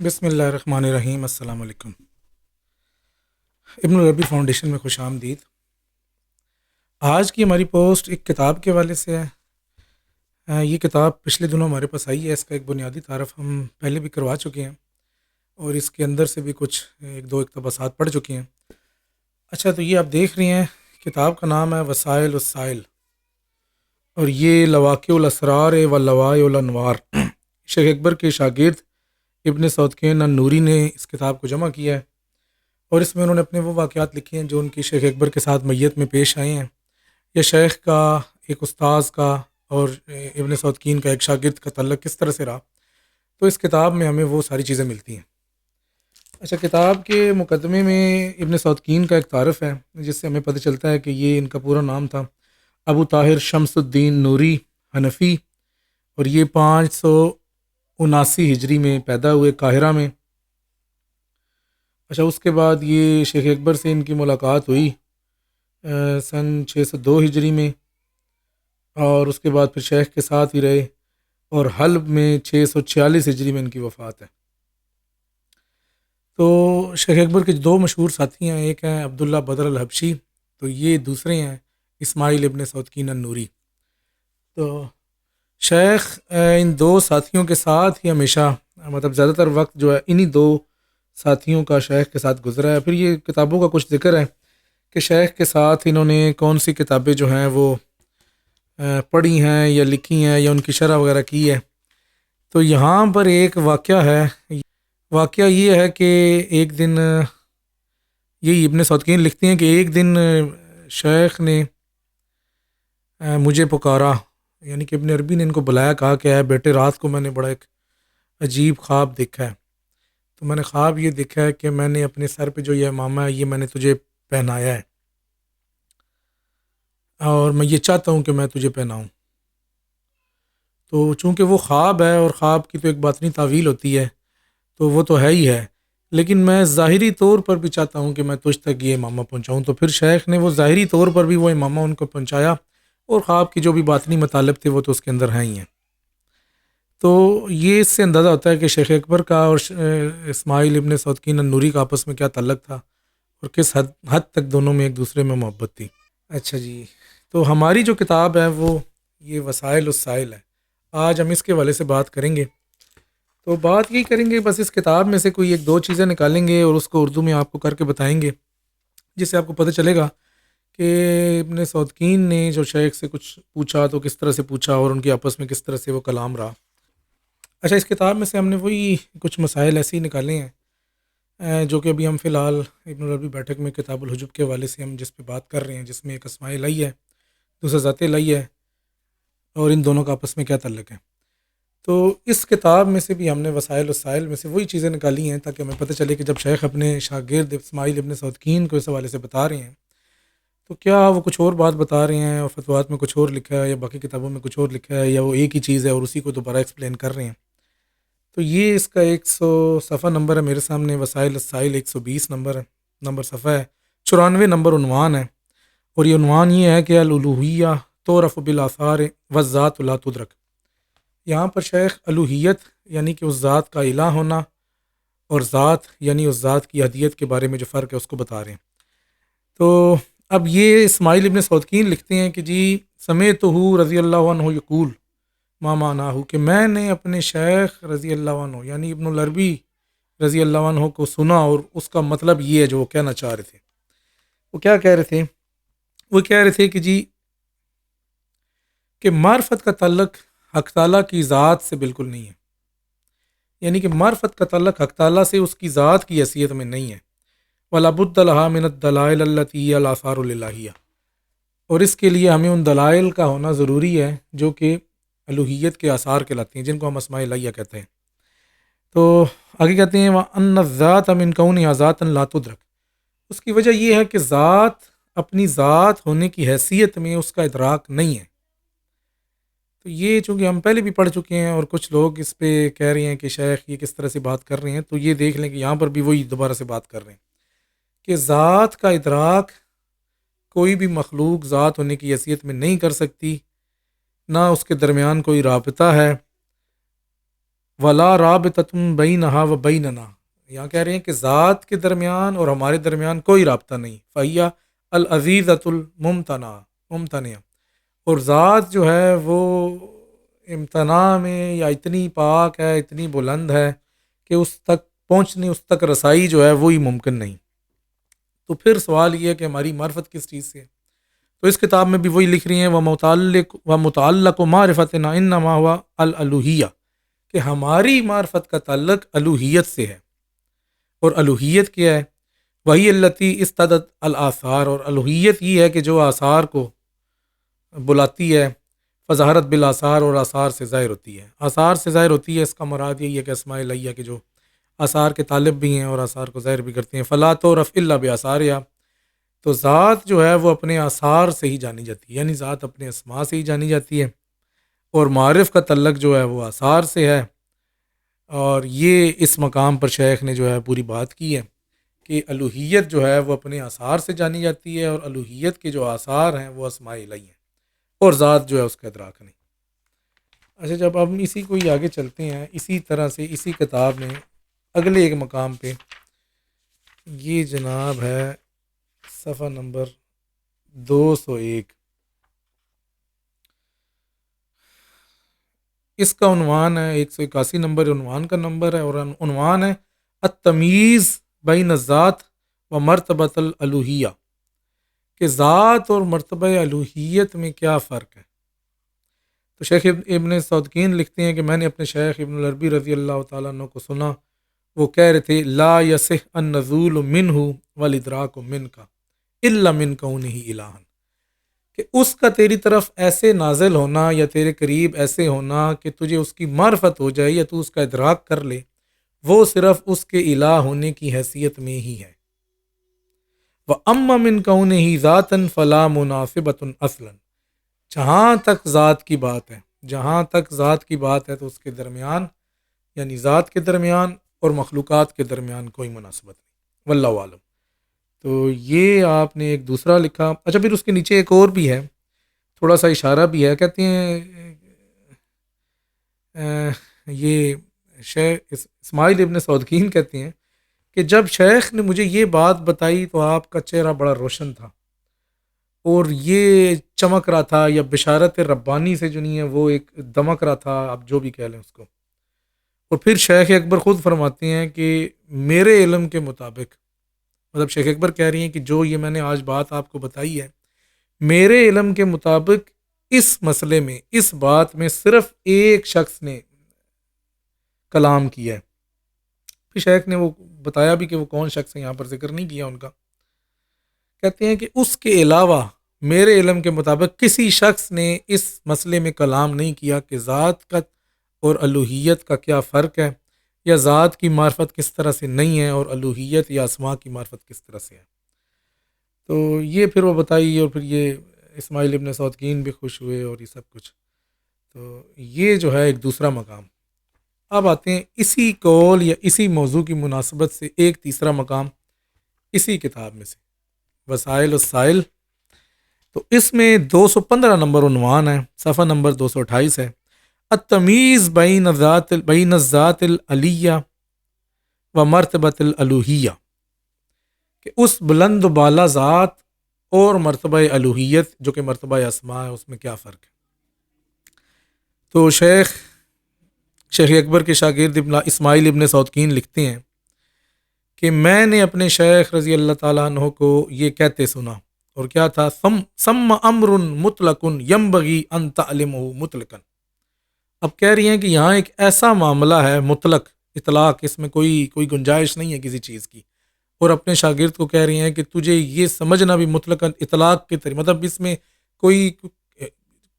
بسم اللہ الرحمن الرحیم۔ السلام علیکم۔ ابن العربی فاؤنڈیشن میں خوش آمدید۔ آج کی ہماری پوسٹ ایک کتاب کے حوالے سے ہے۔ یہ کتاب پچھلے دنوں ہمارے پاس آئی ہے۔ اس کا ایک بنیادی تعارف ہم پہلے بھی کروا چکے ہیں اور اس کے اندر سے بھی کچھ ایک دو اقتباسات پڑھ چکے ہیں۔ اچھا، تو یہ آپ دیکھ رہے ہیں، کتاب کا نام ہے وسائل السائل، اور یہ لواقع الاسرار و لوائع الانوار، شیخ اکبر کے شاگرد ابن سعودکین النوری نے اس کتاب کو جمع کیا ہے، اور اس میں انہوں نے اپنے وہ واقعات لکھے ہیں جو ان کی شیخ اکبر کے ساتھ میت میں پیش آئے ہیں، یا شیخ کا، ایک استاذ کا اور ابن سعودکین کا ایک شاگرد کا تعلق کس طرح سے رہا۔ تو اس کتاب میں ہمیں وہ ساری چیزیں ملتی ہیں۔ اچھا، کتاب کے مقدمے میں ابن سعودکین کا ایک تعارف ہے جس سے ہمیں پتہ چلتا ہے کہ یہ ان کا پورا نام تھا ابو طاہر شمس الدین نوری حنفی، اور یہ 579 ہجری میں پیدا ہوئے قاہرہ میں۔ اچھا، اس کے بعد یہ شیخ اکبر سے ان کی ملاقات ہوئی سن 602 ہجری میں، اور اس کے بعد پھر شیخ کے ساتھ ہی رہے، اور حلب میں 646 ہجری میں ان کی وفات ہے۔ تو شیخ اکبر کے دو مشہور ساتھی ہیں، ایک ہیں عبداللہ بدر الحبشی، تو یہ دوسرے ہیں اسماعیل ابن سعودکین النوری۔ تو شیخ ان دو ساتھیوں کے ساتھ ہی ہمیشہ، مطلب زیادہ تر وقت جو ہے انہی دو ساتھیوں کا شیخ کے ساتھ گزرا ہے۔ پھر یہ کتابوں کا کچھ ذکر ہے کہ شیخ کے ساتھ انہوں نے کون سی کتابیں جو ہیں وہ پڑھی ہیں یا لکھی ہیں یا ان کی شرح وغیرہ کی ہے۔ تو یہاں پر ایک واقعہ ہے۔ واقعہ یہ ہے کہ ایک دن، یہی ابن سعودکین لکھتے ہیں کہ ایک دن شیخ نے مجھے پکارا، یعنی کہ ابن عربی نے ان کو بلایا، کہا کہ اے بیٹے، رات کو میں نے بڑا ایک عجیب خواب دیکھا ہے۔ تو میں نے خواب یہ دیکھا ہے کہ میں نے اپنے سر پہ جو یہ امامہ ہے یہ میں نے تجھے پہنایا ہے، اور میں یہ چاہتا ہوں کہ میں تجھے پہناؤں۔ تو چونکہ وہ خواب ہے اور خواب کی تو ایک باطنی تعویل ہوتی ہے، تو وہ تو ہے ہی ہے، لیکن میں ظاہری طور پر بھی چاہتا ہوں کہ میں تجھ تک یہ امامہ پہنچاؤں۔ تو پھر شیخ نے وہ ظاہری طور پر بھی وہ امامہ ان کو پہنچایا، اور خواب کی جو بھی باطنی مطالب تھے وہ تو اس کے اندر ہیں ہی ہیں۔ تو یہ اس سے اندازہ ہوتا ہے کہ شیخ اکبر کا اور اسماعیل ابن سعودکین النوری کا آپس میں کیا تعلق تھا، اور کس حد تک دونوں میں ایک دوسرے میں محبت تھی۔ اچھا جی، تو ہماری جو کتاب ہے وہ یہ وسائل السائل ہے۔ آج ہم اس کے حوالے سے بات کریں گے۔ تو بات یہی کریں گے، بس اس کتاب میں سے کوئی ایک دو چیزیں نکالیں گے اور اس کو اردو میں آپ کو کر کے بتائیں گے، جس سے آپ کو پتہ چلے گا کہ ابن سعودکین نے جو شیخ سے کچھ پوچھا تو کس طرح سے پوچھا، اور ان کے آپس میں کس طرح سے وہ کلام رہا۔ اچھا، اس کتاب میں سے ہم نے وہی کچھ مسائل ایسے ہی نکالے ہیں جو کہ ابھی ہم فی الحال ابن العربی بیٹھک میں کتاب الحجب کے حوالے سے ہم جس پہ بات کر رہے ہیں، جس میں ایک اسماء الہی ہے، دوسرا ذات الہی ہے، اور ان دونوں کا آپس میں کیا تعلق ہے۔ تو اس کتاب میں سے بھی ہم نے وسائل السائل میں سے وہی چیزیں نکالی ہیں تاکہ ہمیں پتہ چلے کہ جب شیخ اپنے شاگرد اسماعیل ابن سعودکین کو اس حوالے سے بتا رہے ہیں تو کیا وہ کچھ اور بات بتا رہے ہیں اور فتویٰ میں کچھ اور لکھا ہے، یا باقی کتابوں میں کچھ اور لکھا ہے، یا وہ ایک ہی چیز ہے اور اسی کو دوبارہ ایکسپلین کر رہے ہیں۔ تو یہ اس کا 100 صفحہ نمبر ہے میرے سامنے، وسائل السائل 120 نمبر صفحہ ہے، 94 نمبر عنوان ہے، اور یہ عنوان یہ ہے کہ الالوہیہ تعرف بالآثار والذات لا تدرک۔ یہاں پر شیخ الوہیت یعنی کہ اس ذات کا الہ ہونا، اور ذات یعنی اس ذات کی احدیت کے بارے میں جو فرق ہے اس کو بتا رہے ہیں۔ تو اب یہ اسماعیل ابن سعودکین لکھتے ہیں کہ جی سمعتہ رضی اللہ عنہ یقول ما معناہ، کہ میں نے اپنے شیخ رضی اللہ عنہ یعنی ابن العربی رضی اللہ عنہ کو سنا، اور اس کا مطلب یہ ہے جو وہ کہنا چاہ رہے تھے۔ وہ کیا کہہ رہے تھے؟ وہ کہہ رہے تھے کہ جی کہ معرفت کا تعلق حق تعالیٰ کی ذات سے بالکل نہیں ہے، یعنی کہ معرفت کا تعلق حق تعالیٰ سے اس کی ذات کی حیثیت میں نہیں ہے۔ وَلَا بُدَّ لَهَا مِنَ الدَّلَائِلِ الَّتِي هِيَ الْآثَارُ الْإِلَٰهِيَّةُ، اور اس کے لیے ہمیں ان دلائل کا ہونا ضروری ہے جو کہ الوہیت کے آثار کہلاتے ہیں، جن کو ہم اسماء الہیہ کہتے ہیں۔ تو آگے کہتے ہیں وَأَنَّ الذَّاتَ مِنْ كَوْنِهَا ذَاتًا لَا تُدْرَكُ، اس کی وجہ یہ ہے کہ ذات اپنی ذات ہونے کی حیثیت میں اس کا ادراک نہیں ہے۔ تو یہ چونکہ ہم پہلے بھی پڑھ چکے ہیں، اور کچھ لوگ اس پہ کہہ رہے ہیں کہ شیخ یہ کس طرح سے بات کر رہے ہیں، تو یہ دیکھ لیں کہ یہاں پر بھی وہی دوبارہ سے بات کر رہے ہیں کہ ذات کا ادراک کوئی بھی مخلوق ذات ہونے کی حیثیت میں نہیں کر سکتی، نہ اس کے درمیان کوئی رابطہ ہے، ولا رابطۃ بینہا و بیننا، یہاں کہہ رہے ہیں کہ ذات کے درمیان اور ہمارے درمیان کوئی رابطہ نہیں، فہیہ العزیزۃ ممتنع، اور ذات جو ہے وہ امتناع میں یا اتنی پاک ہے، اتنی بلند ہے کہ اس تک پہنچنے، اس تک رسائی جو ہے وہی ممکن نہیں۔ تو پھر سوال یہ ہے کہ ہماری معرفت کس چیز سے ہے؟ تو اس کتاب میں بھی وہی لکھ رہی ہیں، وَمُتَعَلَّقُ مَعْرِفَتِنَا إِنَّمَا هُوَ الْأُلُوہیہ، کہ ہماری معرفت کا تعلق الوہیت سے ہے۔ اور الوہیت کیا ہے؟ وہی التی استدت الآثار، اور الوہیت یہ ہے کہ جو آثار کو بلاتی ہے، فظہرت بالآثار، اور آثار سے ظاہر ہوتی ہے۔ آثار سے ظاہر ہوتی ہے، اس کا مراد یہی ہے کہ اسماء الہیہ کے جو آثار کے طالب بھی ہیں اور آثار کو ظاہر بھی کرتے ہیں۔ فلا تعرف الا بآثارها، تو ذات جو ہے وہ اپنے آثار سے ہی جانی جاتی ہے، یعنی ذات اپنے اسماء سے ہی جانی جاتی ہے، اور معارف کا تعلق جو ہے وہ آثار سے ہے۔ اور یہ اس مقام پر شیخ نے جو ہے پوری بات کی ہے کہ الوہیت جو ہے وہ اپنے آثار سے جانی جاتی ہے، اور الوہیت کے جو آثار ہیں وہ اسماء الہی ہیں، اور ذات جو ہے اس کا ادراک نہیں۔ اچھا، جب ہم اسی کو ہی آگے چلتے ہیں، اسی طرح سے اسی کتاب میں اگلے ایک مقام پہ، یہ جناب ہے صفحہ نمبر 201، اس کا عنوان ہے 181 نمبر عنوان کا نمبر ہے، اور عنوان ہے التمیز بین الذات و مرتبۃ الالوہیہ، کہ ذات اور مرتبہ الوہیت میں کیا فرق ہے۔ تو شیخ ابن سعدکین لکھتے ہیں کہ میں نے اپنے شیخ ابن العربی رضی اللہ تعالیٰ عنہ کو سنا، وہ کہہ رہے تھے لا یصح النزول منہ والادراک منک الا من کونہ الہا، کہ اس کا تیری طرف ایسے نازل ہونا یا تیرے قریب ایسے ہونا کہ تجھے اس کی معرفت ہو جائے یا تو اس کا ادراک کر لے، وہ صرف اس کے الہ ہونے کی حیثیت میں ہی ہے۔ وَأَمَّا مِن كَوْنِهِ ذَاتًا فَلَا مُنَاسِبَةٌ اصلاً، جہاں تک ذات کی بات ہے، جہاں تک ذات کی بات ہے تو اس کے درمیان، یعنی ذات کے درمیان اور مخلوقات کے درمیان کوئی مناسبت نہیں، واللہ عالم۔ تو یہ آپ نے ایک دوسرا لکھا۔ اچھا، پھر اس کے نیچے ایک اور بھی ہے، تھوڑا سا اشارہ بھی ہے، کہتے ہیں یہ شیخ اسماعیل ابن سعودکین کہتے ہیں کہ جب شیخ نے مجھے یہ بات بتائی تو آپ کا چہرہ بڑا روشن تھا، اور یہ چمک رہا تھا، یا بشارت ربانی سے جو نہیں ہے وہ ایک دمک رہا تھا، آپ جو بھی کہہ لیں اس کو۔ اور پھر شیخ اکبر خود فرماتے ہیں کہ میرے علم کے مطابق، مطلب شیخ اکبر کہہ رہی ہیں کہ جو یہ میں نے آج بات آپ کو بتائی ہے، میرے علم کے مطابق اس مسئلے میں، اس بات میں صرف ایک شخص نے کلام کیا ہے۔ پھر شیخ نے وہ بتایا بھی کہ وہ کون شخص ہے، یہاں پر ذکر نہیں کیا ان کا۔ کہتے ہیں کہ اس کے علاوہ میرے علم کے مطابق کسی شخص نے اس مسئلے میں کلام نہیں کیا کہ ذات کا اور الوہیت کا کیا فرق ہے، یا ذات کی معرفت کس طرح سے نہیں ہے اور الوہیت یا اسماء کی معرفت کس طرح سے ہے۔ تو یہ پھر وہ بتائی، اور پھر یہ اسماعیل ابن سعودکین بھی خوش ہوئے اور یہ سب کچھ۔ تو یہ جو ہے ایک دوسرا مقام۔ اب آتے ہیں اسی قول یا اسی موضوع کی مناسبت سے ایک تیسرا مقام اسی کتاب میں سے، وسائل السائل۔ تو اس میں 215 نمبر عنوان ہے، صفحہ نمبر 228 ہے، التمیز بین الذات العلیہ و مرتبۃ الالوہیہ، کہ اس بلند و بالا ذات اور مرتبہ الوہیت جو کہ مرتبہ اسماء ہے، اس میں کیا فرق ہے۔ تو شیخ اکبر کے شاگرد اسماعیل ابن سعودکین لکھتے ہیں کہ میں نے اپنے شیخ رضی اللہ تعالیٰ عنہ کو یہ کہتے سنا، اور کیا تھا، ثم امر مطلق ینبغی ان تعلمہ مطلقا۔ اب کہہ رہی ہیں کہ یہاں ایک ایسا معاملہ ہے مطلق، اطلاق، اس میں کوئی گنجائش نہیں ہے کسی چیز کی، اور اپنے شاگرد کو کہہ رہی ہیں کہ تجھے یہ سمجھنا بھی مطلق اطلاق کے طریقے، مطلب اس میں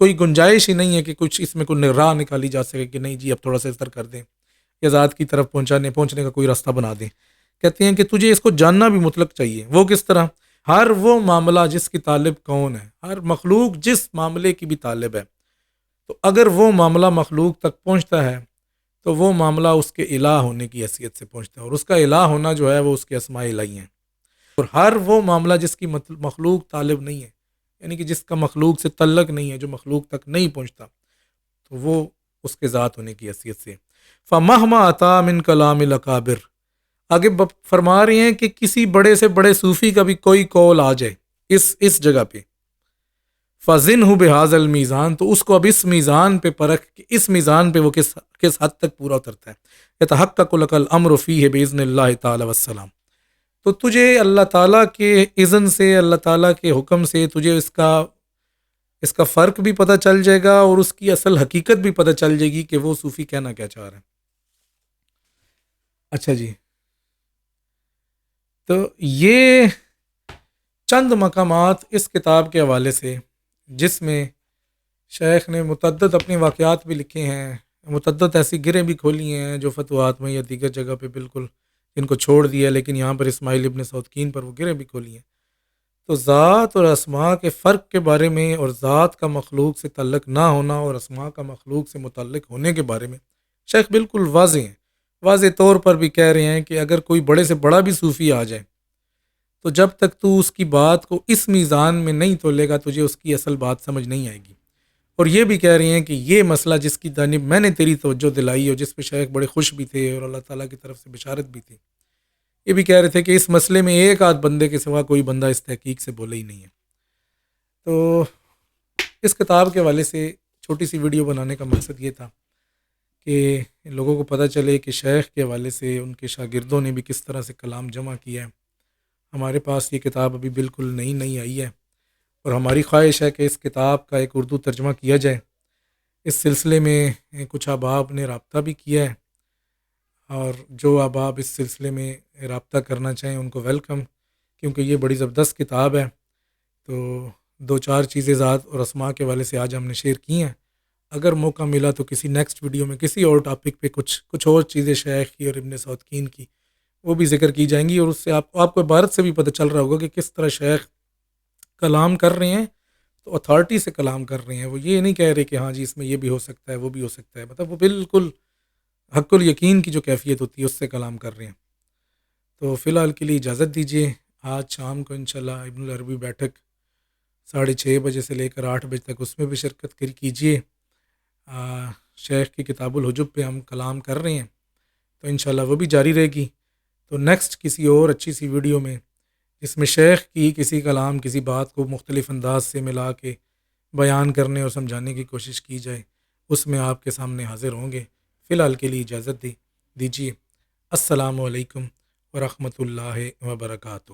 کوئی گنجائش ہی نہیں ہے کہ کچھ اس میں کوئی راہ نکالی جا سکے کہ نہیں جی اب تھوڑا سا اثر کر دیں یا ذات کی طرف پہنچنے کا کوئی راستہ بنا دیں۔ کہتے ہیں کہ تجھے اس کو جاننا بھی مطلق چاہیے۔ وہ کس طرح؟ ہر وہ معاملہ جس کی طالب کون ہے، ہر مخلوق جس معاملے کی بھی طالب ہے، تو اگر وہ معاملہ مخلوق تک پہنچتا ہے تو وہ معاملہ اس کے الہ ہونے کی حیثیت سے پہنچتا ہے، اور اس کا الہ ہونا جو ہے وہ اس کے اسماء الہی ہیں۔ اور ہر وہ معاملہ جس کی مخلوق طالب نہیں ہے، یعنی کہ جس کا مخلوق سے تعلق نہیں ہے، جو مخلوق تک نہیں پہنچتا، تو وہ اس کے ذات ہونے کی حیثیت سے۔ فمہما عطا من کلام الاکابر، آگے فرما رہے ہیں کہ کسی بڑے سے بڑے صوفی کا بھی کوئی قول آ جائے اس جگہ پہ، فَزِنْهُ بِهَذَا الْمِيزَان، تو اس کو اب اس میزان پہ پرکھ کہ اس میزان پہ وہ کس حد تک پورا اترتا ہے۔ يَتَحَقَّقُ لَكَ الْأَمْرُ فِيهِ بِإِذْنِ اللَّهِ تَعَالَى وَالسَّلَامُ، تو تجھے اللہ تعالیٰ کے اذن سے، اللہ تعالیٰ کے حکم سے تجھے اس کا فرق بھی پتہ چل جائے گا اور اس کی اصل حقیقت بھی پتہ چل جائے گی کہ وہ صوفی کہنا کیا چاہ رہے ہیں۔ اچھا جی، تو یہ چند مقامات اس کتاب کے حوالے سے، جس میں شیخ نے متعدد اپنے واقعات بھی لکھے ہیں، متعدد ایسی گرہیں بھی کھولی ہیں جو فتوحات میں یا دیگر جگہ پہ بالکل جن کو چھوڑ دیا، لیکن یہاں پر اسماعیل ابن سودکین پر وہ گرہیں بھی کھولی ہیں۔ تو ذات اور اسماء کے فرق کے بارے میں، اور ذات کا مخلوق سے تعلق نہ ہونا اور اسماء کا مخلوق سے متعلق ہونے کے بارے میں شیخ بالکل واضح ہیں، واضح طور پر بھی کہہ رہے ہیں کہ اگر کوئی بڑے سے بڑا بھی صوفی آ جائے تو جب تک تو اس کی بات کو اس میزان میں نہیں تولے گا تجھے اس کی اصل بات سمجھ نہیں آئے گی۔ اور یہ بھی کہہ رہے ہیں کہ یہ مسئلہ جس کی جانب میں نے تیری توجہ دلائی اور جس پہ شیخ بڑے خوش بھی تھے اور اللہ تعالیٰ کی طرف سے بشارت بھی تھی، یہ بھی کہہ رہے تھے کہ اس مسئلے میں ایک آدھ بندے کے سوا کوئی بندہ اس تحقیق سے بولے ہی نہیں ہے۔ تو اس کتاب کے حوالے سے چھوٹی سی ویڈیو بنانے کا مقصد یہ تھا کہ لوگوں کو پتہ چلے کہ شیخ کے حوالے سے ان کے شاگردوں نے بھی کس طرح سے کلام جمع کیا ہے۔ ہمارے پاس یہ کتاب ابھی بالکل نئی آئی ہے، اور ہماری خواہش ہے کہ اس کتاب کا ایک اردو ترجمہ کیا جائے۔ اس سلسلے میں کچھ احباب نے رابطہ بھی کیا ہے، اور جو احباب اس سلسلے میں رابطہ کرنا چاہیں ان کو ویلکم، کیونکہ یہ بڑی زبردست کتاب ہے۔ تو دو چار چیزیں ذات اور اسماء کے حوالے سے آج ہم نے شیئر کی ہیں۔ اگر موقع ملا تو کسی نیکسٹ ویڈیو میں کسی اور ٹاپک پہ کچھ اور چیزیں شیخ کی اور ابن سودکین کی وہ بھی ذکر کی جائیں گی، اور اس سے آپ کو عبارت سے بھی پتہ چل رہا ہوگا کہ کس طرح شیخ کلام کر رہے ہیں، تو اتھارٹی سے کلام کر رہے ہیں۔ وہ یہ نہیں کہہ رہے کہ ہاں جی اس میں یہ بھی ہو سکتا ہے وہ بھی ہو سکتا ہے، مطلب وہ بالکل حق الیقین کی جو کیفیت ہوتی ہے اس سے کلام کر رہے ہیں۔ تو فی الحال کے لیے اجازت دیجیے، آج شام کو انشاءاللہ ابن العربی بیٹھک 6:30 بجے سے لے کر 8 بجے تک اس میں بھی شرکت کیجیے۔ شیخ کی کتاب الحجب پہ ہم کلام کر رہے ہیں، تو انشاءاللہ وہ بھی جاری رہے گی۔ تو نیکسٹ کسی اور اچھی سی ویڈیو میں جس میں شیخ کی کسی کلام کسی بات کو مختلف انداز سے ملا کے بیان کرنے اور سمجھانے کی کوشش کی جائے، اس میں آپ کے سامنے حاضر ہوں گے۔ فی الحال کے لیے اجازت دیجیے۔ السلام علیکم ورحمۃ اللہ وبرکاتہ۔